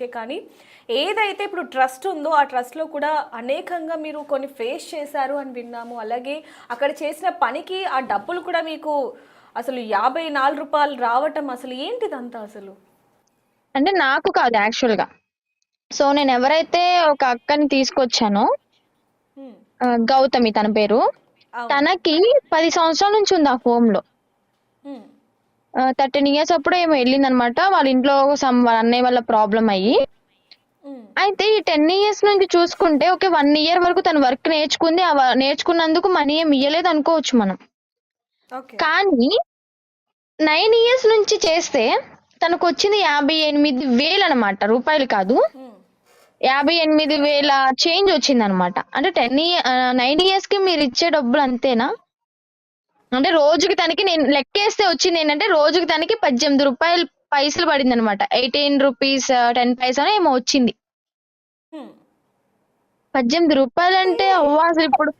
కానీ ఏదైతే ఇప్పుడు ట్రస్ట్ ఉందో ఆ ట్రస్ట్లో కూడా అనేకంగా మీరు కొన్ని ఫేస్ చేశారు అని విన్నాము. అలాగే అక్కడ చేసిన పనికి ఆ డబ్బులు కూడా మీకు అసలు రూ. 54 రావటం అసలు ఏంటిదంతా అసలు? అంటే నాకు కాదు యాక్చువల్‌గా. సో, నేను ఎవరైతే ఒక అక్కని తీసుకొచ్చానో హ్మ్. గౌతమి తన పేరు. అవును. తనకి 10 సంవత్సరాల నుంచి ఉంది ఆ హోమ్‌లో. హ్మ్. 13 ఇయర్స్ అప్పుడో ఏమో ఎళ్ళిందనమాట. వాళ్ళ ఇంట్లో వాళ్ళ అన్నయ్య వల్ల ప్రాబ్లమ్ అయ్యి. హ్మ్. అయితే ఈ 10 ఇయర్స్ నుంచి చూసుకుంటే ఓకే. 1 ఇయర్ వరకు తను వర్క్ నేర్చుకుంది. నేర్చుకున్నందుకు మనీ ఏమి ఇయ్యలేదు అనుకోవచ్చు మనం. ఓకే. కానీ 9 ఇయర్స్ నుంచి చేస్తే తనకొచ్చింది 58,000 అనమాట. రూపాయలు కాదు. హ్మ్. 58,000 చేంజ్ వచ్చిందనమాట. అంటే 9 ఇయర్స్ కి మీరు ఇచ్చే డబ్బులు అంతేనా? అంటే రోజుకి తనకి నేను లెక్కేస్తే వచ్చింది ఏంటంటే రోజుకి తనకి 18 రూపాయలు పైసలు పడింది అనమాట. 18 రూపీస్ 10 పైసా ఏమో వచ్చింది. హ్మ్. 18 అంటే రూపాయలంటే అవ్వ అసలు ఇప్పుడు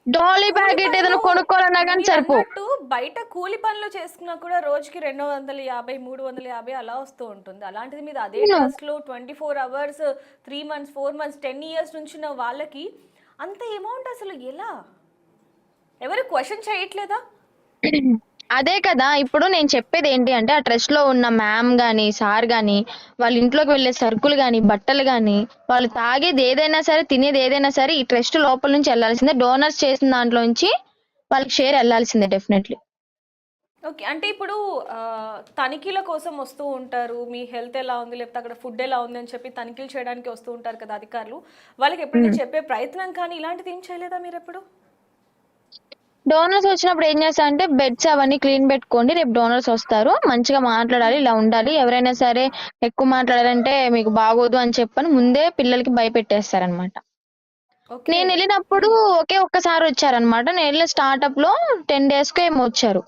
డాలీ కూలి ప్యాకెట్ పనులు ఏదైనా కొనుక్కోవాలన్నా కానీ సరిపోవు. మీరన్నట్టు బయట కూలి పనులు చేసుకున్నా కూడా రోజుకి 250, 350 అలా వస్తూ ఉంటుంది. అలాంటిది మీద అదే అవును. ట్రస్ట్‌లో 24 అవర్స్ 3 మంత్స్, 4 మంత్స్, 10 ఇయర్స్ నుంచున్న వాళ్ళకి అంత అమౌంట్ అసలు ఎలా? ఎవరు క్వెషన్ చేయట్లేదా? అదే కదా! ఇప్పుడు నేను చెప్పేది ఏంటి అంటే ఆ ట్రస్ట్ లో ఉన్న మ్యామ్ గాని, సార్ గాని, వాళ్ళ ఇంట్లోకి వెళ్ళే సరుకులు గాని, బట్టలు గాని, వాళ్ళు తాగేది ఏదైనా సరే, తినేది ఏదైనా సరే ఈ ట్రస్ట్ లోపల నుంచి వెళ్లాల్సిందే. డోనర్స్ చేసిన దాంట్లోంచి వాళ్ళకి షేర్ వెళ్లాల్సిందే డెఫినెట్లీ. ఓకే. అంటే ఇప్పుడు తనిఖీల కోసం వస్తూ ఉంటారు. మీ హెల్త్ ఎలా ఉంది? లేకపోతే అక్కడ ఫుడ్ ఎలా ఉంది? అని చెప్పి తనిఖీలు చేయడానికి వస్తూ ఉంటారు కదా అధికారులు. వాళ్ళకి ఎప్పుడైనా చెప్పే ప్రయత్నం కానీ ఇలాంటిది ఏం చేయలేదా మీరెప్పుడు? డోనర్స్ వచ్చినప్పుడు ఏం చేస్తా అంటే బెడ్స్ అవన్నీ క్లీన్ పెట్టుకోండి. రేపు డోనర్స్ వస్తారు. మంచిగా మాట్లాడాలి. హ్మ్. ఇలా ఉండాలి. ఎవరైనా సరే ఎక్కువ మాట్లాడారంటే మీకు బాగోదు అని చెప్పని ముందే పిల్లలకి భయపెట్టేస్తారనమాట. ఓకే. నేను వెళ్ళినప్పుడు హ్మ్. ఒకే ఒక్కసారి వచ్చారనమాట. నేను వెళ్ళిన స్టార్ట్అప్ లో 10 డేస్ కి ఏమో వచ్చారు.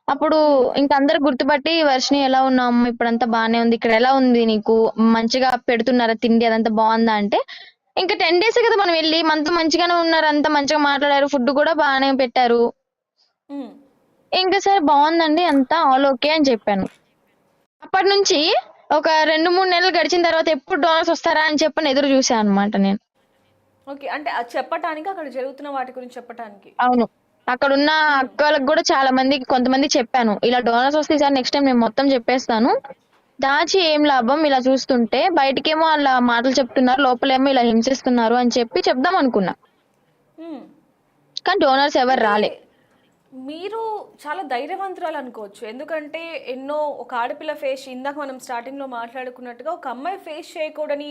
అప్పుడు హ్మ్. ఇంక అందరు గుర్తుపట్టి వర్షిని ఎలా ఉన్నావు? ఇప్పుడంతా బానే ఉంది. ఇక్కడ ఎలా ఉంది నీకు? మంచిగా పెడుతున్నారా తిండి అదంతా బాగుందా అంటే ఇంకా 10 డేసే కదా మనం వెళ్ళి మనతో మంచిగానే ఉన్నారు. అంతా మంచిగా మాట్లాడారు. ఫుడ్ కూడా బాగానే పెట్టారు. హ్మ్. ఇంకా సరే బాగుందండి అంతా ఆల్ ఓకే అని చెప్పాను. అప్పటి నుంచి ఒక 2-3 నెలలు గడిచిన తర్వాత ఎప్పుడు డోనర్స్ వస్తారా అని చెప్పని ఎదురు చూసాను అనమాట నేను. ఓకే. అంటే అది చెప్పటానికి అక్కడ జరుగుతున్న వాటి గురించి చెప్పటానికి. అవును. అక్కడున్న హ్మ్. అక్కలకు కూడా చాలా మందికి కొంతమందికి చెప్పాను. ఇలా డోనర్స్ వస్తే ఈసారి నెక్స్ట్ టైం నేను మొత్తం చెప్పేస్తాను. దాచి ఏం లాభం ఇలా చూస్తుంటే బయటికేమో అలా మాటలు చెప్తున్నారు. లోపలేమో ఇలా హింసిస్తున్నారు అని చెప్పి చెప్దాం అనుకున్నా. హ్మ్. కానీ డోనర్స్ ఎవరు అంటే రాలే. మీరు చాలా ధైర్యవంతురాలు అనుకోవచ్చు. ఎందుకంటే ఎన్నో ఒక ఆడపిల్ల ఫేస్ ఇందాక మనం స్టార్టింగ్‌లో మాట్లాడుకున్నట్టుగా ఒక అమ్మాయి ఫేస్ చేయకూడని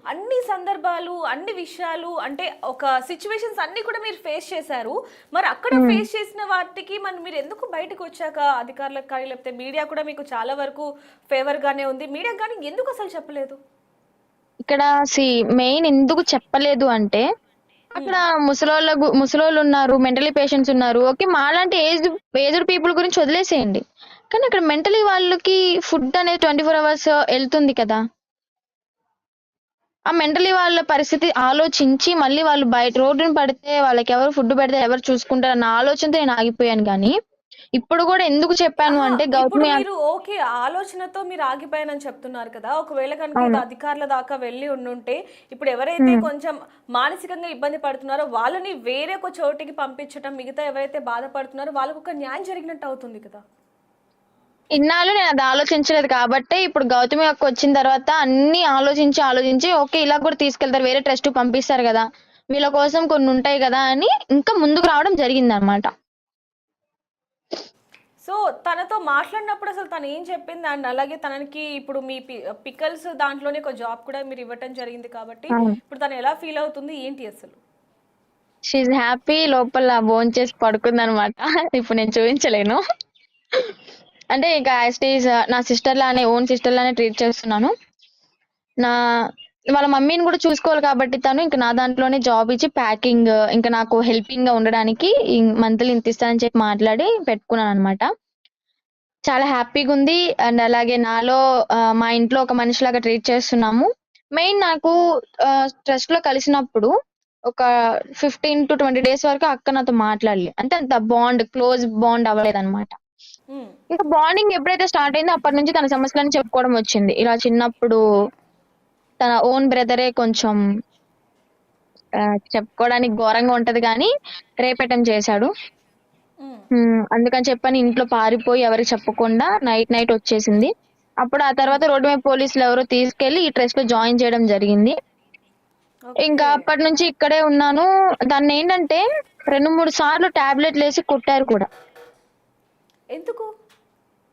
అన్ని సందర్భాలు, అన్ని విషయాలు అంటే ఒక సిట్యుయేషన్స్ అన్నీ కూడా మీరు ఫేస్ చేశారు. మరి అక్కడ హ్మ్. ఫేస్ చేసిన వాటికి మరి మీరెందుకు బయటకొచ్చాక అధికారులకు కానీ లేకపోతే మీడియా కూడా మీకు చాలా వరకు ఫేవర్‌గానే ఉంది. మీడియాకి గాని ఎందుకు అసలు చెప్పలేదు? ఇక్కడ మెయిన్ ఎందుకు చెప్పలేదు అంటే అక్కడ హ్మ్. ముసలోళ్ళు ఉన్నారు. మెంటలీ పేషెంట్స్ ఉన్నారు. ఓకే. మాలాంటి ఏజ్డ్ పీపుల్ గురించి వదిలేసేయండి. కానీ అక్కడ మెంటలీ వాళ్ళకి ఫుడ్ అనేది 24 అవర్స్ ఎళ్తుంది కదా! ఆ మెంటలీ వాళ్ళ పరిస్థితి ఆలోచించి మళ్ళీ వాళ్ళు బయట రోడ్డున పడితే వాళ్ళకెవరు ఫుడ్ పెడితే ఎవరు చూసుకుంటారన్న ఆలోచనతో నేను ఆగిపోయాను గానీ, ఇప్పుడు గూడా ఎందుకు చెప్పాను అహా! అంటే ఇప్పుడు గౌతమి మీరు ఓకే. ఆలోచనతో మీరు ఆగిపోయానని చెప్తున్నారు కదా! ఒకవేళ కనుక ఇది అవును. అధికారుల దాకా వెళ్లి ఉండుంటే, ఇప్పుడు ఎవరైతే హ్మ్. కొంచెం మానసికంగా ఇబ్బంది పడుతున్నారో వాళ్ళని వేరే ఒక చోటికి పంపించటం, మిగతా ఎవరైతే బాధపడుతున్నారో వాళ్ళకొక న్యాయం జరిగినట్టు అవుతుంది కదా! ఇన్నాళ్ళు నేను అది ఆలోచించలేదు కాబట్టే ఇప్పుడు గౌతమి అక్క వచ్చిన తర్వాత అన్నీ ఆలోచించి ఓకే. ఇలా కూడా తీసుకెళ్తారు. వేరే ట్రస్ట్‌కి పంపిస్తారు గదా! వీళ్ళ కోసం కొన్ని ఉంటాయి గదా! అని ఇంకా ముందుకు రావడం జరిగిందనమాట. సో, తనతో మాట్లాడినప్పుడు అసలు తను ఏం చెప్పింది? అండ్ అలాగే తనకి ఇప్పుడు మీ పికల్స్ దాంట్లోనే ఒక జాబ్ కూడా మీరు ఇవ్వటం జరిగింది కాబట్టి, అవును. ఇప్పుడు తను ఎలా ఫీల్ అవుతుంది? ఏంటి అసలు? షీ ఈజ్ హ్యాపీ లోపల భోంచేసి పడుకుందనమాట. ఇప్పుడు నేను చూపించలేను. అంటే ఇక యాజ్ ఇట్ ఈజ్ నా సిస్టర్ లానే ఓన్ సిస్టర్ లానే ట్రీట్ చేస్తున్నాను. నా వాళ్ళ మమ్మీని కూడా చూసుకోవాలి కాబట్టి తను ఇంక నా దాంట్లోనే జాబ్ ఇచ్చి ప్యాకింగ్ ఇంకా నాకు హెల్పింగ్ గా ఉండడానికి మంత్లీ ఇంత ఇస్తానని చెప్పి మాట్లాడి పెట్టుకున్నాను అనమాట. చాలా హ్యాపీగా ఉంది. అండ్ అలాగే నాలో మా ఇంట్లో ఒక మనిషిలాగా ట్రీట్ చేస్తున్నాము. మెయిన్ నాకు ట్రస్ట్ లో కలిసినప్పుడు ఒక 15-20 డేస్ వరకు అక్క నాతో మాట్లాడలే. అంటే అంత క్లోజ్ బాండ్ అవ్వలేదన్నమాట. హ్మ్. ఇంకా బాండింగ్ ఎప్పుడైతే స్టార్ట్ అయిందో అప్పటి నుంచి తన సమస్యలను చెప్పుకోవడం వచ్చింది. ఇలా చిన్నప్పుడు తన ఓన్ బ్రదరే కొంచెం చెప్పుకోవడానికి ఘోరంగా ఉంటది కానీ రేపటం చేశాడు. ఉమ్. అందుకని చెప్పని ఇంట్లో పారిపోయి ఎవరికి చెప్పకుండా నైట్ నైట్ వచ్చేసింది. అప్పుడు ఆ తర్వాత రోడ్డు మీద పోలీసులు ఎవరో తీసుకెళ్లి ఈ ట్రస్ట్ లో జాయిన్ చేయడం జరిగింది. ఇంకా ఓకే. అప్పటి నుంచి ఇక్కడే ఉన్నాను. దాన్ని ఏంటంటే 2-3 సార్లు టాబ్లెట్లు వేసి కొట్టారు కూడా, ఎందుకు?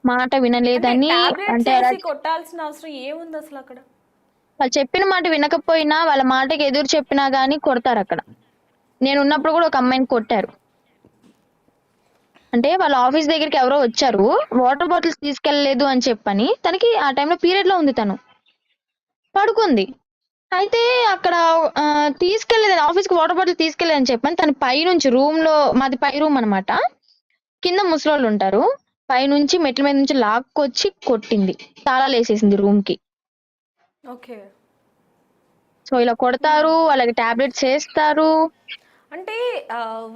మాట అంటే వినలేదని. టాబ్లెట్స్ అంటే అలా వేసి కొట్టాల్సిన అవసరం ఏముంది అసలు అక్కడ? వాళ్ళు చెప్పిన మాట వినకపోయినా వాళ్ళ మాటకి ఎదురు చెప్పినా గానీ కొడతారు అక్కడ. నేను ఉన్నప్పుడు కూడా ఒక అమ్మాయిని కొట్టారు. అంటే వాళ్ళ ఆఫీస్ దగ్గరికి ఎవరో వచ్చారు, వాటర్ బాటిల్స్ తీసుకెళ్లలేదు అని చెప్పని. తనకి ఆ టైంలో పీరియడ్ లో ఉంది, తను పడుకుంది. అయితే అక్కడ తీసుకెళ్లేదు, ఆఫీస్ కి వాటర్ బాటిల్ తీసుకెళ్లేదని చెప్పని తన పైనుంచి రూమ్ లో, మాది పై రూమ్ అనమాట, కింద ముసలోళ్ళు ఉంటారు, పైనుంచి మెట్ల మీద నుంచి లాక్కొచ్చి కొట్టింది, తాళాలు వేసేసింది రూమ్ కి. ఓకే. సో ఇలా కొడతారు, వాళ్ళకి టాబ్లెట్స్ వేస్తారు. అంటే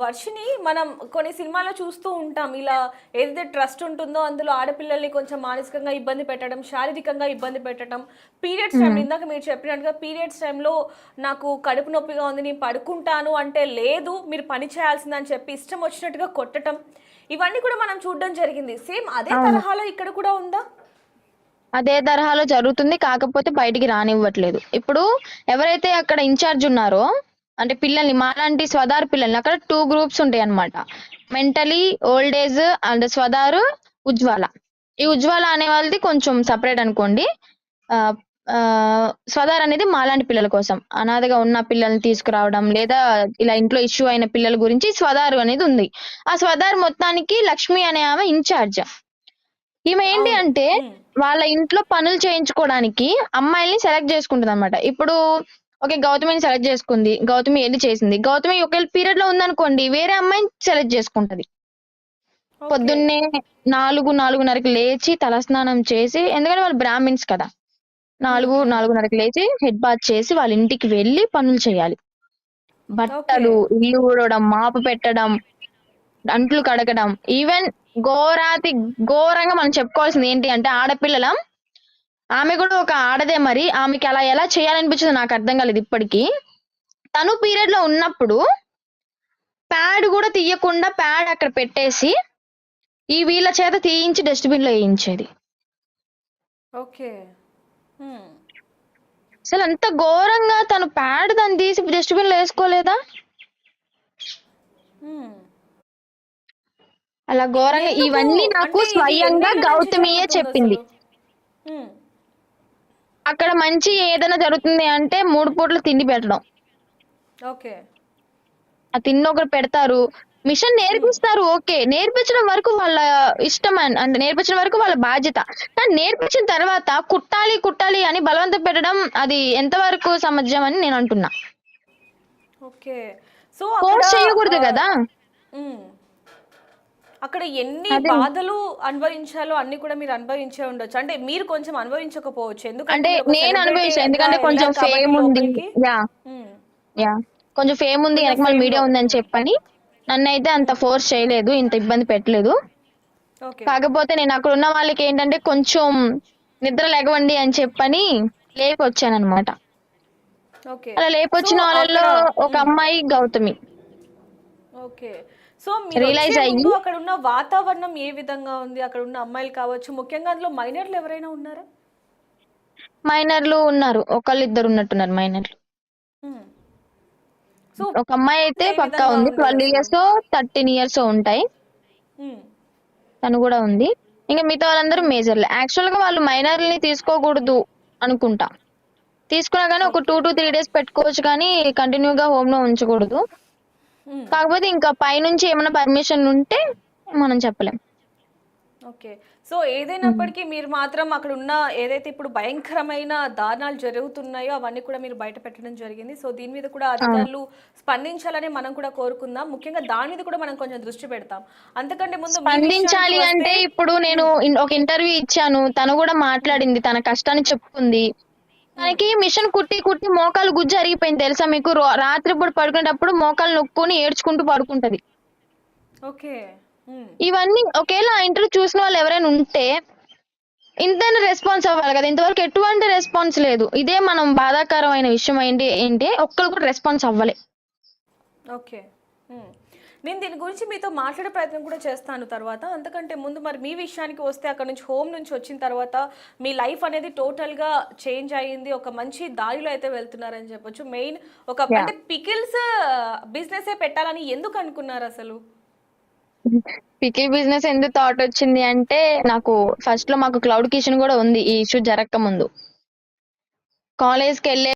వర్షిని మనం కొన్ని సినిమాల్లో చూస్తూ ఉంటాం, ఇలా ఏదైతే ట్రస్ట్ ఉంటుందో అందులో ఆడపిల్లల్ని కొంచెం మానసికంగా ఇబ్బంది పెట్టడం, శారీరకంగా ఇబ్బంది పెట్టడం, పీరియడ్స్ టైంలో ఇందాక మీరు చెప్పినట్టుగా పీరియడ్స్ టైంలో నాకు కడుపు నొప్పిగా ఉంది నేను పడుకుంటాను అంటే లేదు మీరు పని చేయాల్సిందని చెప్పి ఇష్టం వచ్చినట్టుగా కొట్టడం, ఇవన్నీ కూడా మనం చూడడం జరిగింది. సేమ్ అదే అవును, తరహాలో ఇక్కడ కూడా ఉందా? అదే తరహాలో జరుగుతుంది, కాకపోతే బయటికి రానివ్వట్లేదు. ఇప్పుడు ఎవరైతే అక్కడ ఇన్ఛార్జ్ ఉన్నారో, అంటే పిల్లల్ని, మాలాంటి స్వదార్ పిల్లల్ని, అక్కడ 2 గ్రూప్స్ ఉంటాయి అన్నమాట, mentally old age and Swadhar, Ujjwala. ఈ ఉజ్వాల అనే వాళ్ళది కొంచెం సపరేట్ అనుకోండి. ఆ, ఆ, స్వదార్ అనేది మాలాంటి పిల్లల కోసం, అనాథగా ఉన్న పిల్లల్ని తీసుకురావడం, లేదా ఇలా ఇంట్లో ఇష్యూ అయిన పిల్లల గురించి స్వదారు అనేది ఉంది. ఆ స్వదార్ మొత్తానికి లక్ష్మి అనే ఆమె ఇన్ఛార్జ్. ఈమె ఏంటి అవును. అంటే ఉమ్. వాళ్ళ ఇంట్లో పనులు చేయించుకోవడానికి అమ్మాయిల్ని సెలెక్ట్ చేసుకుంటది అనమాట. ఇప్పుడు ఓకే, గౌతమిని సెలెక్ట్ చేసుకుంది, గౌతమి వెళ్ళి చేసింది. గౌతమి ఒకవేళ పీరియడ్ లో ఉందనుకోండి, వేరే అమ్మాయిని సెలెక్ట్ చేసుకుంటది. ఓకే. పొద్దున్నే 4-4:30కి లేచి తలస్నానం చేసి, ఎందుకంటే వాళ్ళు బ్రాహ్మిన్స్ కదా, 4-4:30కి లేచి హెడ్ బాత్ చేసి వాళ్ళ ఇంటికి వెళ్ళి పనులు చేయాలి. ఓకే. బట్టలు, ఇల్లు ఊడవడం, మాపు పెట్టడం, అంట్లు కడగడం, ఈవెన్ ఘోరాతి ఘోరంగా మనం చెప్పుకోవాల్సింది ఏంటి అంటే ఆడపిల్లలం, ఆమె కూడా ఒక ఆడదే, మరి ఆమెకి అలా ఎలా చేయాలనిపించింది నాకు అర్థం కాలేదు ఇప్పటికి. తను పీరియడ్ లో ఉన్నప్పుడు ప్యాడ్ కూడా తీయకుండా ప్యాడ్ అక్కడ పెట్టేసి ఈ వీళ్ళ చేత తీయించి డస్ట్బిన్ లో వేయించేది. ఓకే. ఉమ్. అసలు అంత ఘోరంగా తను ప్యాడ్ దాన్ని తీసి డస్ట్బిన్ లో వేసుకోలేదా? ఉమ్. అలా ఘోరంగా ఎందుకు ఇవన్నీ నాకు అంటే ఇది స్వయంగా ఎన్నేళ్ల నుంచి గౌతమియే జరుగుతుంది చెప్పింది. అసలు? ఉమ్. అక్కడ మంచి ఏదైనా జరుగుతుంది అంటే 3 పూటలు తిండి పెట్టడం. ఓకే. ఆ తిండి ఒకరు పెడతారు, మిషన్ ఉమ్. నేర్పిస్తారు, ఓకే, నేర్పించడం వరకు వాళ్ళ ఇష్టం, అంటే నేర్పించడం వరకు వాళ్ళ బాధ్యత. కానీ నేర్పించిన తర్వాత కుట్టాలి కుట్టాలి అని బలవంతం పెట్టడం, అది ఎంతవరకు సమంజసం అని నేను అంటున్నా. ఓకే. సో అక్కడ ఫోర్స్ ఆ, చేయకూడదు కదా. ఉమ్, అక్కడ ఎన్ని అదే, బాధలు అనుభవించాలో అన్ని కూడా మీరు అనుభవించే ఉండొచ్చు. అంటే మీరు కొంచెం అనుభవించకపోవచ్చు, ఎందుకంటే అంటే మీరు ఒక నేను అనుభవించాను, సెలబ్రిటీగా ఎందుకంటే కొంచెం వెళ్ళారు కాబట్టి ఫేమ్ ఉంది. లోపలికి. యా, ఉమ్. యా, కొంచెం ఫేమ్ ఉంది, ఉన్న వెనక మన ఫేమ్ మీడియా లో. ఉందని చెప్పని నన్నైతే అంత ఫోర్స్ చేయలేదు, ఇంత ఇబ్బంది పెట్టలేదు. ఓకే. కాకపోతే నేను అక్కడ ఉన్న వాళ్ళకి ఏంటంటే కొంచెం నిద్ర లేగవండి అని చెప్పని లేపొచ్చాను అనమాట. ఓకే. అలా సో లేపొచ్చిన అక్కడ వాళ్ళలో ఒక అమ్మాయి గౌతమి. ఓకే. సో మీరు వచ్చే రియలైజ్ ముందు అయ్యి, అక్కడ ఉన్న వాతావరణం ఏ విధంగా ఉంది? అక్కడ ఉన్న అమ్మాయిలు కావచ్చు, ముఖ్యంగా అందులో మైనర్లు ఎవరైనా ఉన్నారా? మైనర్లు ఉన్నారు, ఒకళ్ళిద్దరు ఉన్నట్టున్నారు మైనర్లు. ఉమ్. సో ఒక అమ్మాయి అయితే ఏ పక్కా విధంగా ఉంది, ఉండేది 12 అసలు? ఇయర్స్ 13 ఇయర్స్ ఉంటాయి, ఉమ్. తను కూడా ఉంది. ఇంకా మిగతా వాళ్ళందరూ ఉమ్. మేజర్లే. యాక్చువల్ గా వాళ్ళు మైనర్ని తీసుకోకూడదు అనుకుంటా, తీసుకున్నా కానీ ఒక ఓకే. 2 to 3 days పెట్టుకోవచ్చు, కానీ కంటిన్యూగా హోమ్ లో ఉంచకూడదు. ఉమ్. కాకపోతే ఇంకా పైనుంచి ఏమైనా పర్మిషన్ ఉంటే మనం చెప్పలేం. ఓకే. సో ఏదైనప్పటికీ మీరు మాత్రం అక్కడ ఉన్న ఏదైతే ఇప్పుడు భయంకరమైన దారుణాలు జరుగుతున్నాయో అవన్నీ కూడా మీరు బయట పెట్టడం జరిగింది. సో దీని మీద కూడా అవును, అధికారులు స్పందించాలని మనం కూడా కోరుకుందాం. ముఖ్యంగా దాని మీద కూడా మనం కొంచెం దృష్టి పెడతాం. అంతకంటే ముందు మీ విషయానికి స్పందించాలి వస్తే అంటే ఇప్పుడు నేను ఒక ఇంటర్వ్యూ ఇచ్చాను, తను కూడా మాట్లాడింది, తన కష్టాన్ని చెప్పుకుంది. ఉమ్. తనకి మిషన్ కుట్టి కుట్టి మోకాలు గుజ్జు అరిగిపోయింది తెలుసా మీకు? రాత్రిపూట పడుకునేటప్పుడు మోకాలు నొక్కుని ఏడ్చుకుంటూ పడుకుంటది. ఓకే. ఉమ్. ఇవన్నీ ఒకేలా ఆ ఇంటర్వ్యూ చూసిన వాళ్ళు ఎవరైనా ఉంటే ఇంతైనా రెస్పాన్స్ అవ్వాలి కదా, ఇంతవరకు ఎటువంటి రెస్పాన్స్ లేదు. ఇదే మనం బాధాకరమైన విషయం ఏంటి ఏంటి ఒక్కరు కూడా రెస్పాన్స్ అవ్వలే. ఓకే. నేను దీని గురించి మీతో మాట్లాడే ప్రయత్నం కూడా చేస్తాను తర్వాత. అంతకంటే ముందు మరి మీ విషయానికి వస్తే అక్కడ నుంచి హోమ్ నుంచి వచ్చిన తర్వాత మీ లైఫ్ అనేది టోటల్‌గా చేంజ్ అయ్యింది. ఒక మంచి దారిలో అయితే వెళ్తున్నారని చెప్పొచ్చు. మెయిన్ ఒక యాహ్! అంటే పికిల్స్ బిజినెసే పెట్టాలని ఎందుకు అనుకున్నారు అసలు? పికిల్ బిజినెస్ ఎందుకు థాట్ వచ్చింది అంటే, నాకు ఫస్ట్ లో మాకు క్లౌడ్ కిచెన్ కూడా ఉంది ఈ ఇష్యూ జరగక ముందు. కాలేజ్కి వెళ్ళే